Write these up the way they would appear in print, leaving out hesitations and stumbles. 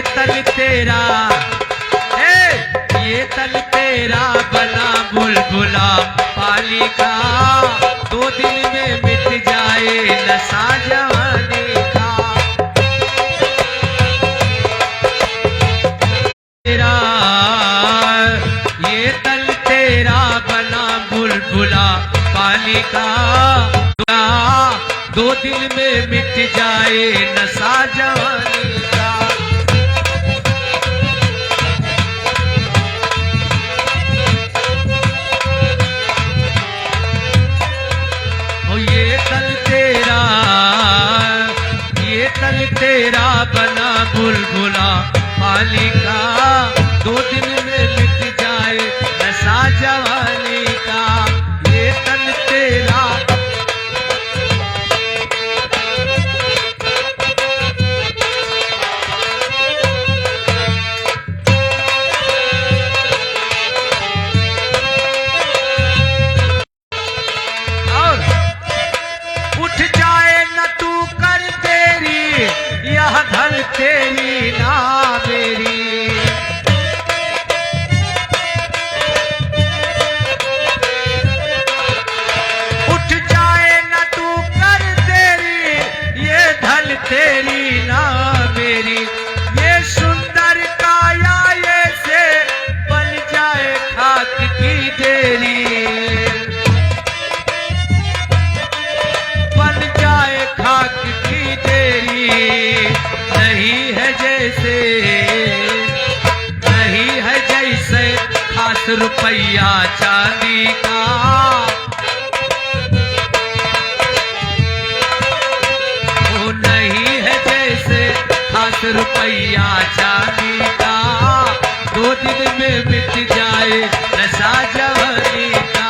तन तेरा, ये तन तेरा बना बुलबुला पानी का, 2 दिन में मिट जाए नशा जवानी का। तेरा ये तन तेरा बना बुलबुला पानी का, 2 दिन में मिट जाए नशा जवानी का। ओ ये तन तेरा बना बुलबुला पानी का, 2 दिन में मिट जाए नशा जवानी का। ये तन तेरा धन तेरी ना मेरी, उठ जाए न तू कर तेरी, ये धन तेरी ना मेरी। ये सुंदर काया ये से बन जाए खाक की देरी, बन जाए खाक की देरी। नहीं है जैसे खास रुपया चांदी का, वो नहीं है जैसे खास रुपया चांदी का, 2 दिन में मिट जाए नशा जवानी का।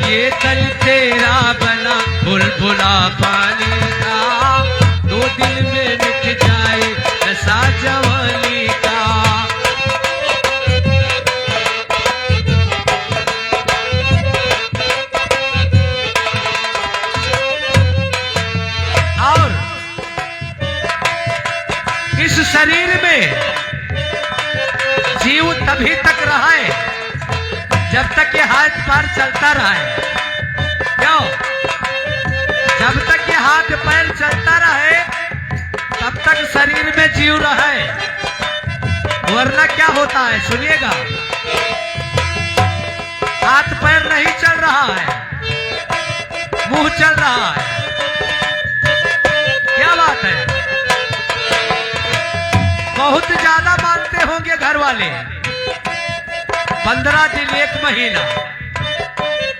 ये तन तेरा बना बुलबुला पानी का, 2 दिन में मिट जाए नशा जवानी का। और इस शरीर में जीव तभी तक रहा है जब तक ये हाथ पैर चलता रहा है। क्यों? जब तक ये हाथ पैर चलता रहे तब तक शरीर में जीव रहे, वरना क्या होता है सुनिएगा, हाथ पैर नहीं चल रहा है, मुंह चल रहा है। क्या बात है? बहुत ज्यादा मानते होंगे घर वाले, 15 दिन 1 महीना,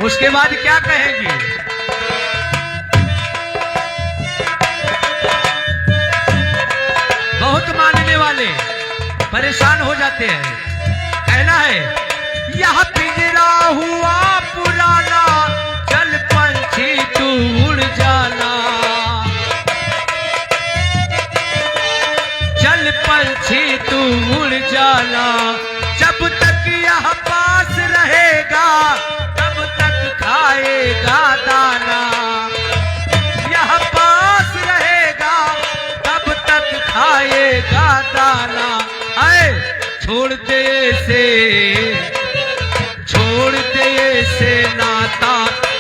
उसके बाद क्या कहेंगे? बहुत मानने वाले परेशान हो जाते हैं। कहना है यह पिंजरा हुआ पुराना, चल पंछी तू उड़ जाना, चल पंछी तू उड़ जाना। जब तक यह पास रहेगा तब तक खाएगा दाना, यह पास रहेगा तब तक खाएगा दाना। ऐ छोड़ दे से नाता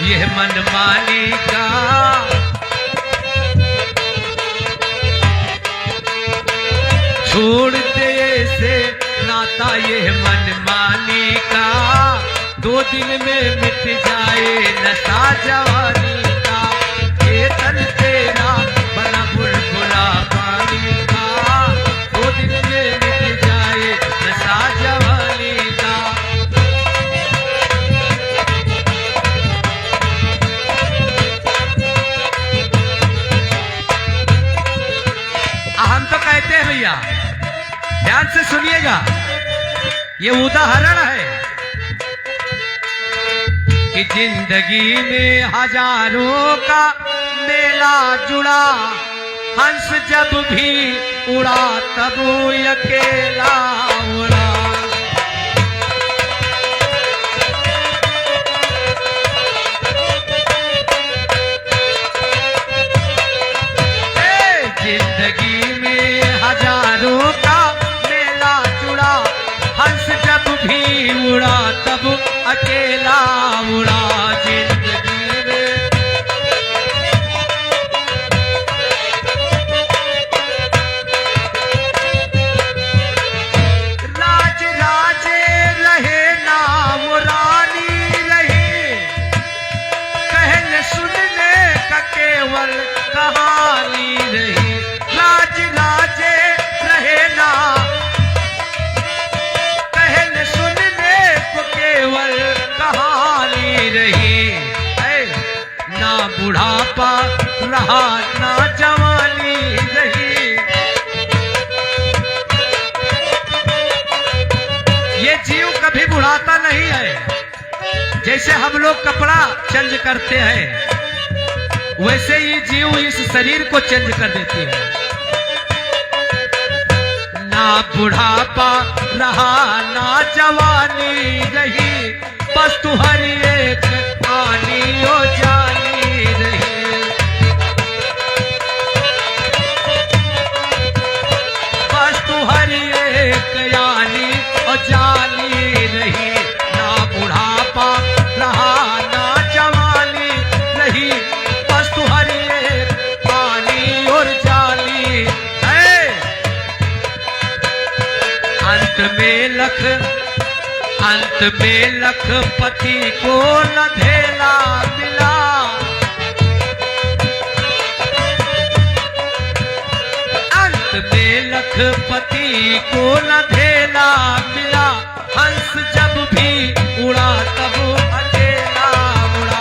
यह मनमानी का, छोड़ दे से नाता यह मनमानी का, 2 दिन में मिट जाए नशा जवानी का। ये तन तेरा बना बुलबुला पानी का, 2 दिन में मिट जाए नशा जवानी का। हम तो कहते हैं भैया, ध्यान से सुनिएगा, ये उदाहरण है कि जिंदगी में हजारों का मेला जुड़ा, हंस जब भी उड़ा तब वो अकेला उड़ा। उड़ा तब अकेला उड़ा जिंदगी में। राज राजे रहे ना वो रानी रही, कहने सुनने का केवल कहानी रही। राज राजे रहे ना, कहने सुनने को केवल कहानी रही। ना बुढ़ापा रहा ना जवानी रही। ये जीव कभी बुढ़ाता नहीं है। जैसे हम लोग कपड़ा चेंज करते हैं, वैसे ही जीव इस शरीर को चेंज कर देती है। ना बुढ़ापा रहा ना जवानी रही, बस तू हर एक आनी ओ जानी रही। बस तू हर एक आनी ओ जानी रही। ना बुढ़ापा रहा ना जवानी रही, बस तू हर एक पानी और जानी है। अंत में लखपति को न धेला मिला। अंत में लखपति को न धेला मिला। हंस जब भी उड़ा तब अकेला उड़ा।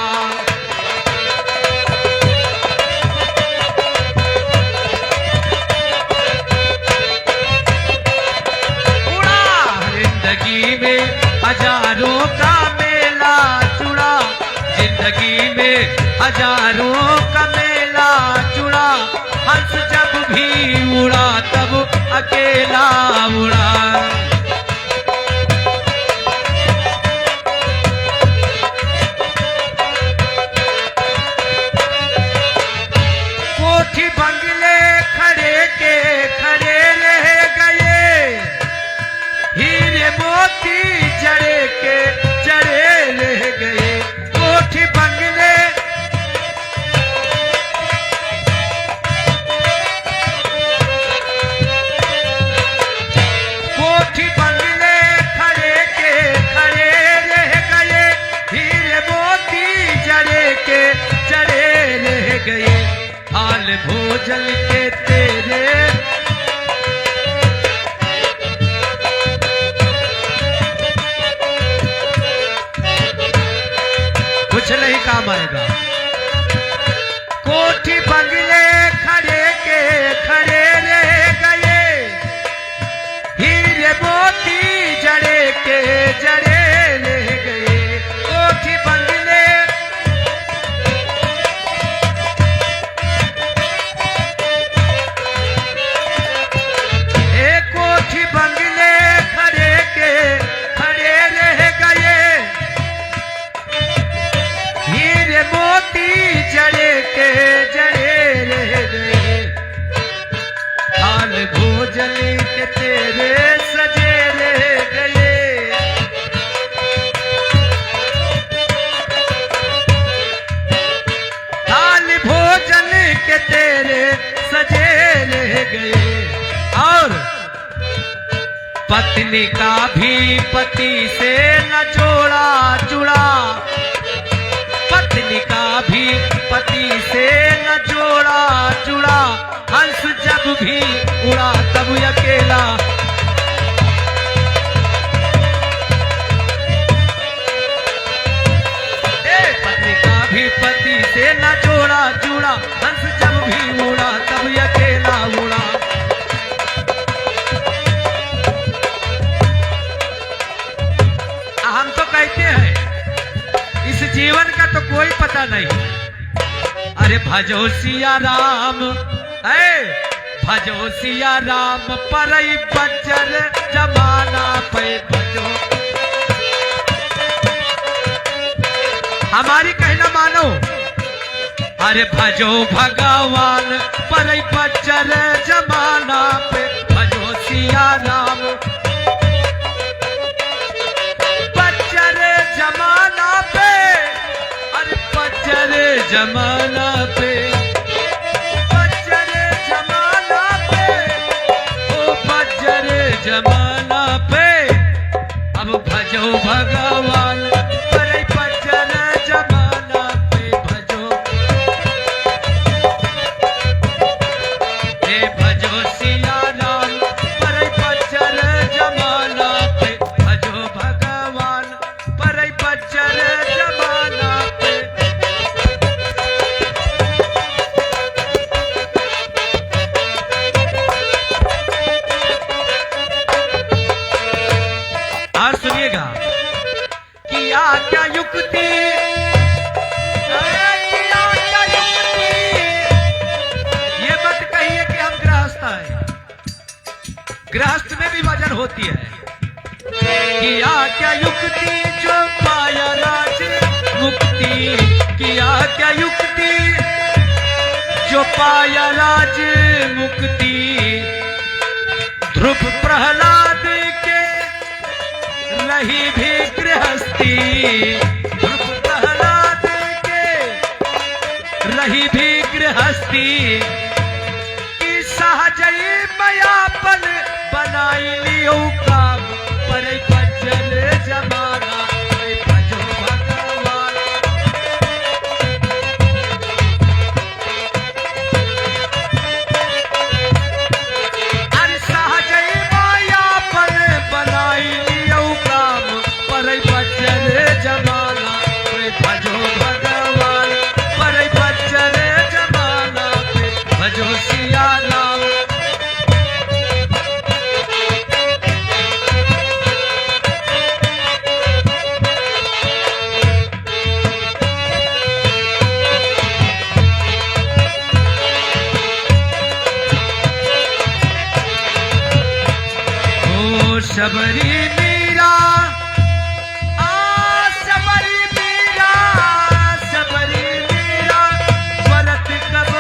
जिंदगी में हजारों का मेला जुड़ा। जिंदगी में हजारों का मेला जुड़ा। हंस जब भी उड़ा तब अकेला उड़ा। कोठी बंगले खड़े के खड़े रह गए, हीरे मोती जड़े के जड़े रह गए। कोठी बंगले कोठी बंगले खड़े के खड़े रह गए, हीरे मोती जड़े के जड़े रह गए। हाल भोजन के तेरे कुछ नहीं काम आएगा। कोठी बंगले खड़े के खड़े रह गए, हीरे मोती जड़े के जड़े रह गए। कोठी बंगले कोठी बंगले खड़े के खड़े रह गए, हीरे मोती जड़े के जड़े रह गए। हाल भोजन के तेरे सजे रह गए। हाल भोजन के तेरे सजे रह गए। और पत्नी का भी पति से न जोड़ा जुड़ा। पत्नी का भी पति से न जोड़ा जुड़ा। हंस जब भी उड़ा तब अकेला। पत्नी का भी पति से न जोड़ा जुड़ा। हंस जब भी उड़ा तब अकेला उड़ा। हम तो कहते हैं इस जीवन का तो कोई पता नहीं। अरे भजो सिया राम, भजो सिया राम परई बज्जर जमाना पे भजो। हमारी कहना मानो। अरे भजो भगवान परई बज्जर जमाना पे भजो सिया राम। जमाना पे, बज्जर जमाना पे, ओ बज्जर जमाना पे, अब भजो भगवान, अरे बज्जर जमाना पे भजो, हे भजो सिया राम, अरे बज्जर जमाना पे भजो भगवान, अरे बज्जर जमाना पे। और सुनिएगा, किया क्या युक्ति, अरे किया क्या युक्ति, ये मत कहिए कि हम गृहस्थ हैं, गृहस्थ में भी वजन होती है। किया क्या युक्ति जो पाया राज मुक्ति, किया क्या युक्ति जो पाया राज मुक्ति, ध्रुव प्रहलाद के रही भी गृहस्थी, ध्रुव प्रहलाद के रही भी गृहस्थी, कि सहजई मयापन बनाई लियो काम, पर बज्जर जमाना पे भजो भगवान। अरे सहजई मायापन बनाई लियो काम, पर बज्जर जमाना पे भजो भगवान, पर बज्जर जमाना पे भजो सिया राम। शबरी मीरा, शबरी मीरा, शबरी मीरा, व्रत कब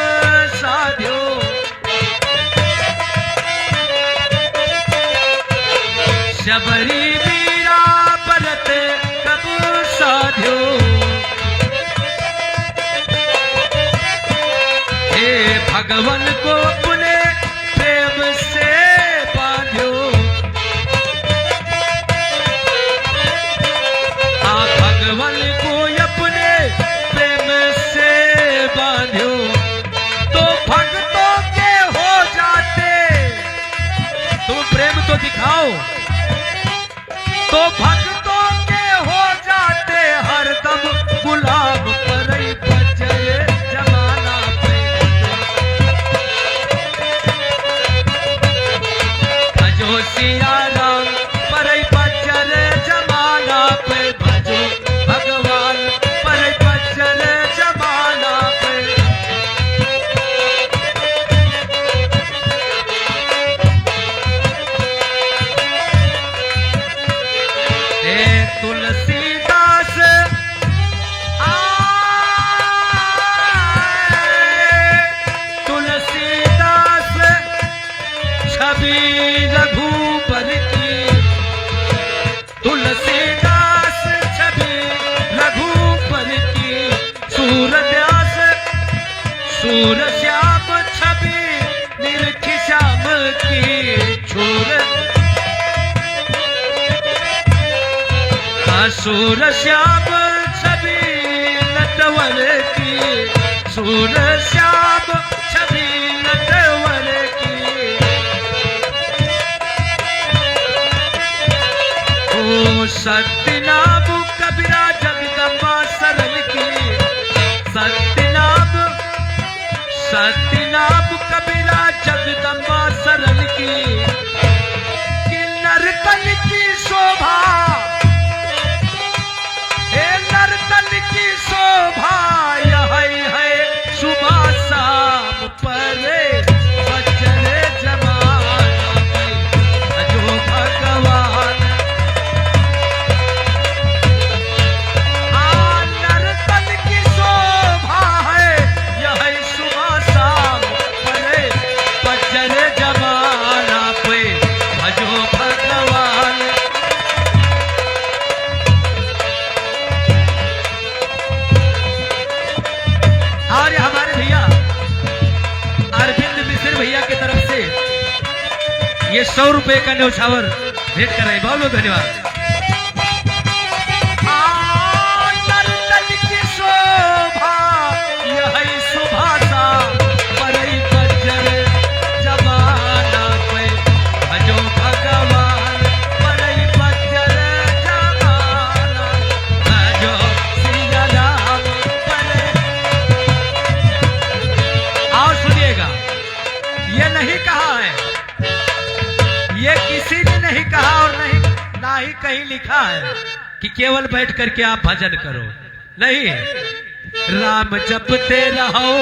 साध्यो, शबरी मीरा व्रत कब साध्यो, हे भगवान को अपने प्रेम से बांध्यो, भगवान को अपने प्रेम से बांध्यो, तो भक्तों के हो जाते, तुम प्रेम तो दिखाओ, तो भक्तों के हो जाते हरदम गुलाम, पर बज्जर जमाना पे भजो सिया राम, पर बज्जर जमाना पे भजो भगवान, पर बज्जर जमाना पे। हे तुलसीदास तुलसीदास छवि रघुबर की, तुलसीदास छवि रघुबर की, सूरदास सूर श्याम छवि निरख श्याम की, सूर श्याम छवि नटवर की, सूर श्याम छवि नटवर की, ओ सत्यनाम कबीरा जगदम्बा सरल की, सत्यनाम सत्यनाम कबीरा जगदम्बा सरल की, कि नर्तन की शोभा, हे नर्तन की शोभा, यह है सुबह शाम परे बज्जर जमाना पे भजो भगवान। नर्तन की शोभा है, यह सुबह शाम 100 रुपये का न्यौछावर भेंट कर रहे, बहुत बहुत धन्यवाद। नर्तन की शोभा यही सुभाषा परई बज्जर जमाना पे भजो भगवान परई बज्जर जमाना भजो सिया राम परे। और सुनिएगा, ये नहीं कहा है, ये किसी ने नहीं कहा और नहीं ना ही कहीं लिखा है कि केवल बैठ करके आप भजन करो, नहीं। राम जपते रहो,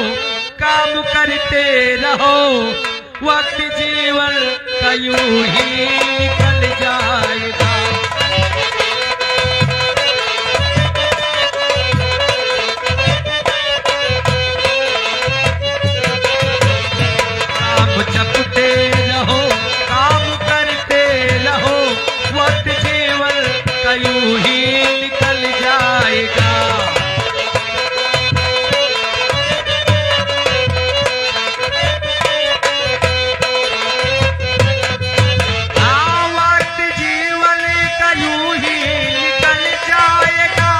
काम करते रहो, वक्त जीवन का यूं ही निकल जाएगा। राम जपते रहो, काम करते रहो, वक्त जीवन का यूं ही निकल जाएगा। वक्त जीवन का यूं ही निकल जाएगा,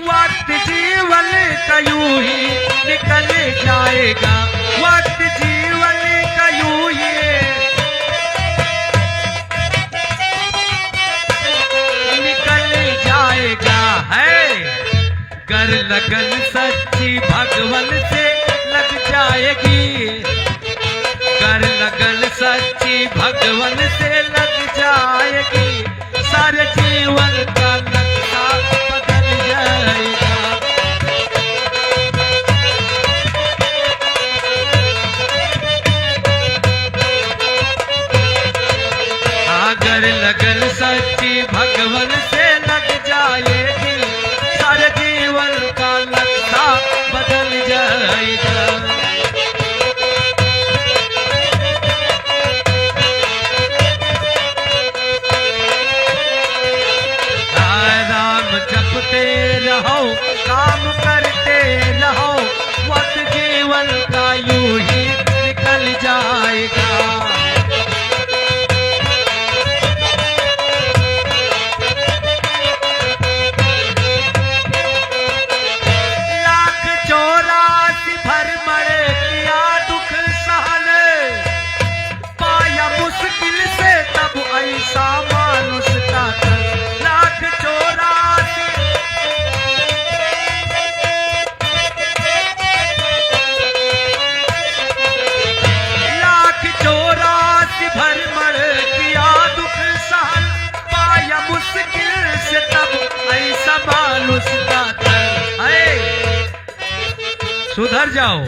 वक्त जीवन का यूं ही निकल जाएगा, वक्त जीवन का यूं ही निकल जाएगा। है कर लगन सच्ची भगवन से लग जाएगी, कर लगन सच्ची भगवन से लग जाएगी, सारे जीवन का नक्शा बदल जाएगा। अगर लगन सच्ची भगवन से लग जाएगी, सारे जीवन का नक्शा बदल जाएगा। राम जपते रहो, काम करते रहो, वक्त जीवन का यूं ही निकल जाएगा। ऐसा मानुष का तन 1,84,000 भरमर किया दुख सहन, पाया मुश्किल से तब ऐसा मानुष का तन। सुधर जाओ,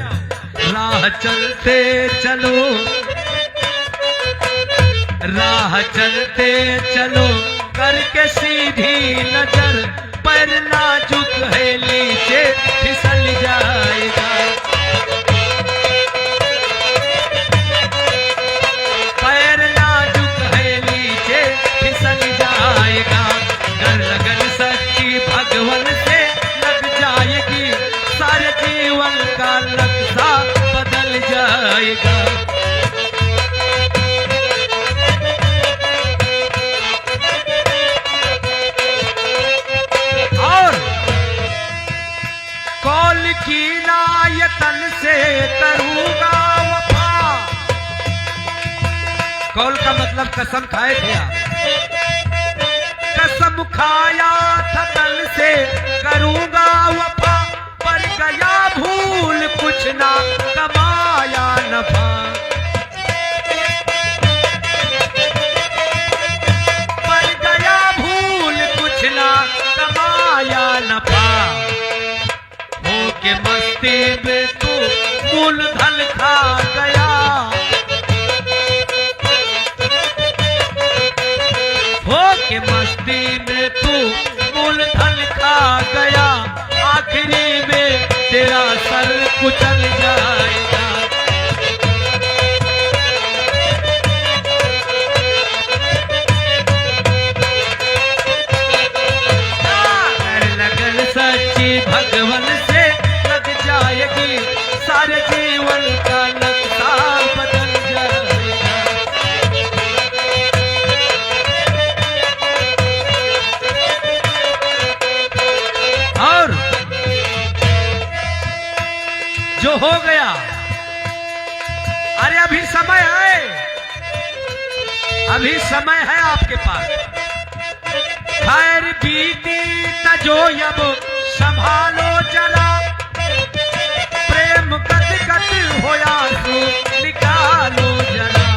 राह चलते चलो, राह चलते चलो, करके सीधी नजर, पर नाजुक है नीचे फिसल जाएगा। पैर नाजुक है नीचे फिसल जाएगा। कर लगन सच्ची भगवन से लग जाएगी, सारे जीवन का नक्शा बदल जाएगा। की नायतन से करूंगा वफा, कौल का मतलब कसम खाए थे आप, कसम खाया था तन से करूंगा वफा, पर गया भूल कुछ ना कमाया नफा। पर गया भूल कुछ ना कमाया नफा, के मस्ती में तू मूलधन खा गया, हो के मस्ती में तू मूलधन खा गया, आखिरी में तेरा सर कुचल जाएगा। लगन सच्ची भगवन से जाएगी, सारे जीवन का नक्शा बदल जाएगा। अभी समय है आपके पास। खैर बीती तजो अब संभालो जरा, प्रेम कद कद होया सो निकालो जरा।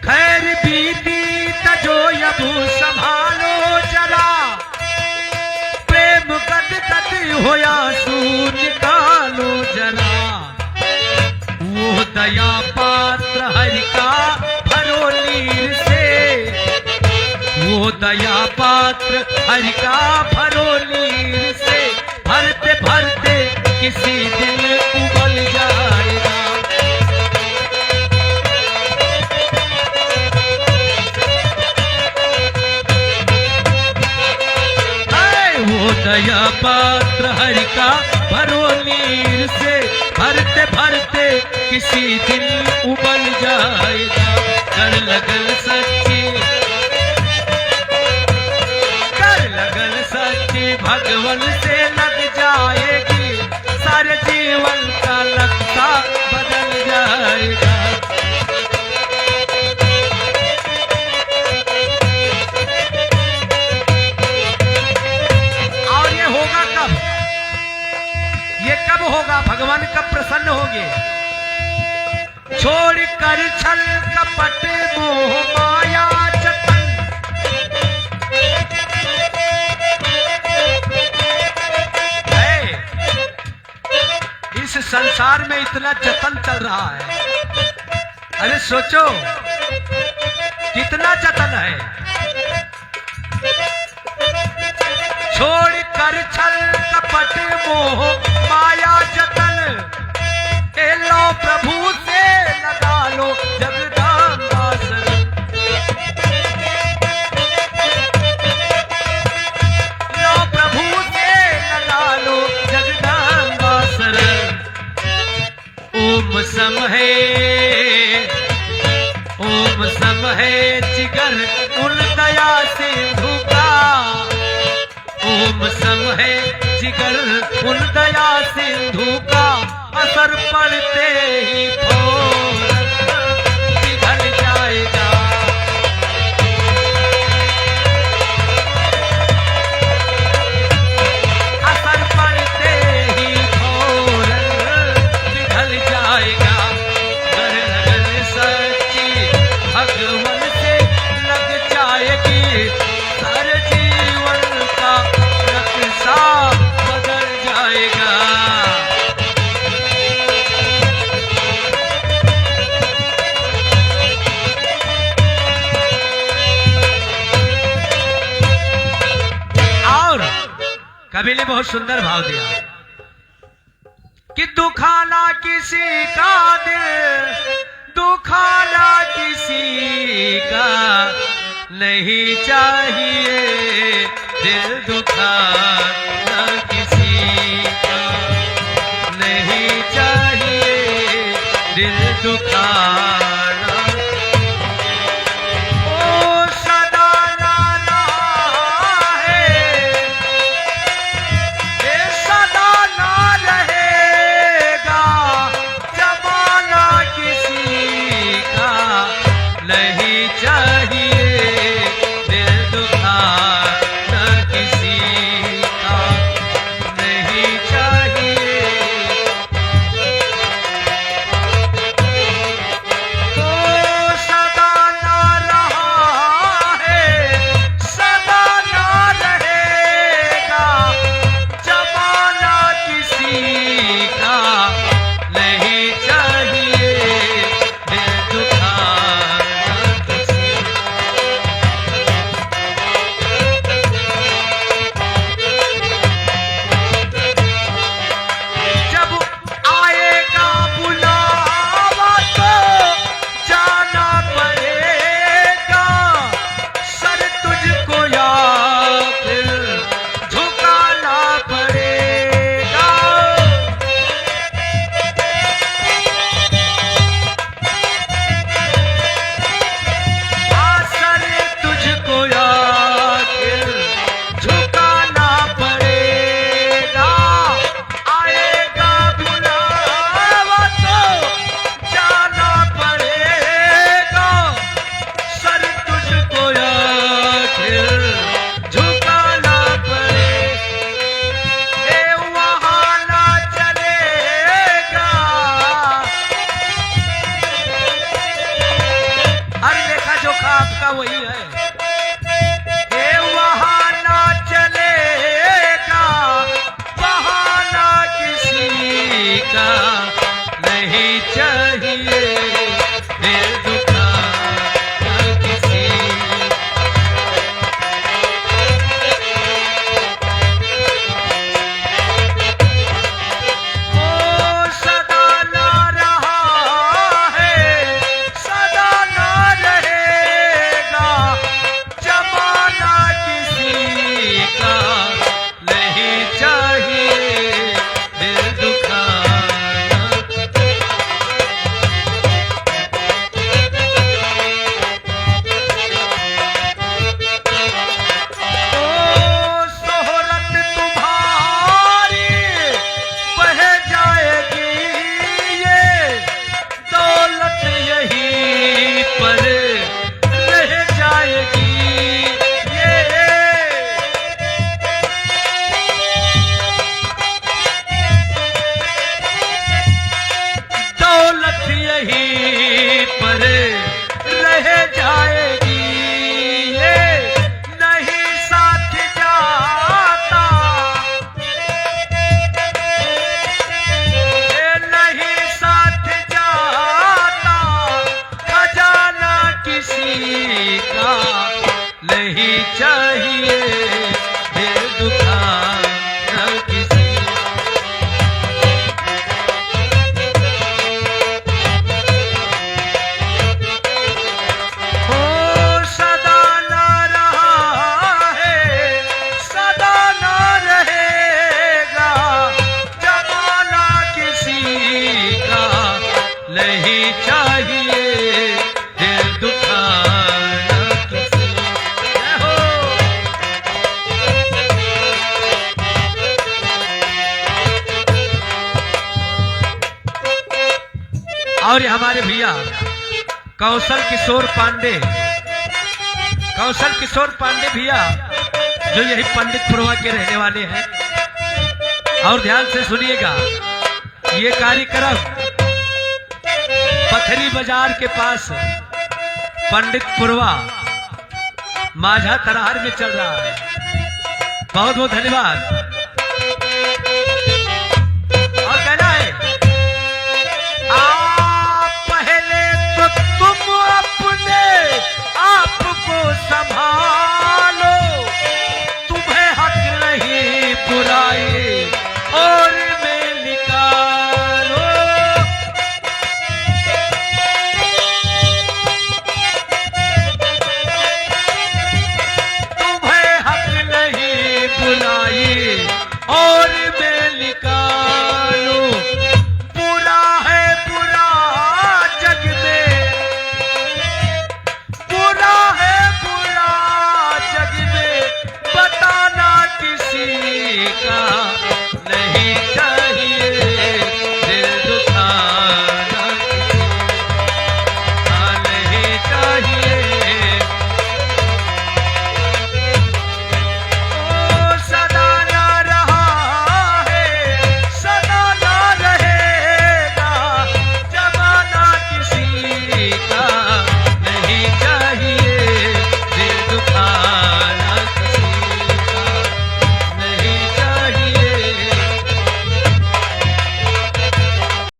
खैर बीती तजो अब संभालो जरा, प्रेम कद कद होया सो निकालो जरा। वो दया पात्र हरि का भरो लीर से, वो दया पात्र हरि का भरो लीर से, भरते भरते किसी दिन उबल जाएगा। वो दया पात्र हरि का भरो नीर से, भरते भरते किसी दिन उबल जाएगा। कर लगन सच्ची, कर लगन सच्ची भगवान से लग जाएगी, सारे जीवन का लक्ष्य बदल जाएगा। ये कब होगा? भगवान कब प्रसन्न होंगे? छोड़ कर छल कपट मोह माया जतन, इस संसार में इतना जतन चल रहा है। अरे सोचो कितना जतन है। छोड़ कर छल कपट मोह माया जतन, ए लो प्रभु से लगा लो जगदम्बा शरण। लो प्रभु से लगा लो जगदम्बा शरण। ओम सम है, ओम सम है जिगर उन दया सिंधु का, ओम सम है जिगर उन दया सिंधु का, असर पड़ते ही फौरन पिघल जाएगा। असर पड़ते ही फौरन पिघल जाएगा। कर लगन सच्ची भगवान से लग जाएगी, सारे जीवन का नक्शा बदल जाएगा। और कवि ने बहुत सुंदर भाव दिया कि दुखाना किसी का दिल, दुखाना किसी का नहीं चाहिए, दिल दुखाना किसी का नहीं चाहिए, दिल दुखाना। ओ सदा नाना है, ये सदा ना रहेगा, जमाना किसी का नहीं चाहिए, दिल दुखाना किसी का नहीं चाहिए। और ये हमारे भैया कौशल किशोर पांडे भैया जो यही पंडितपुरवा के रहने वाले हैं। और ध्यान से सुनिएगा, ये कार्यक्रम पथरी बाजार के पास पंडितपुरवा माझा तरार में चल रहा है। बहुत बहुत धन्यवाद।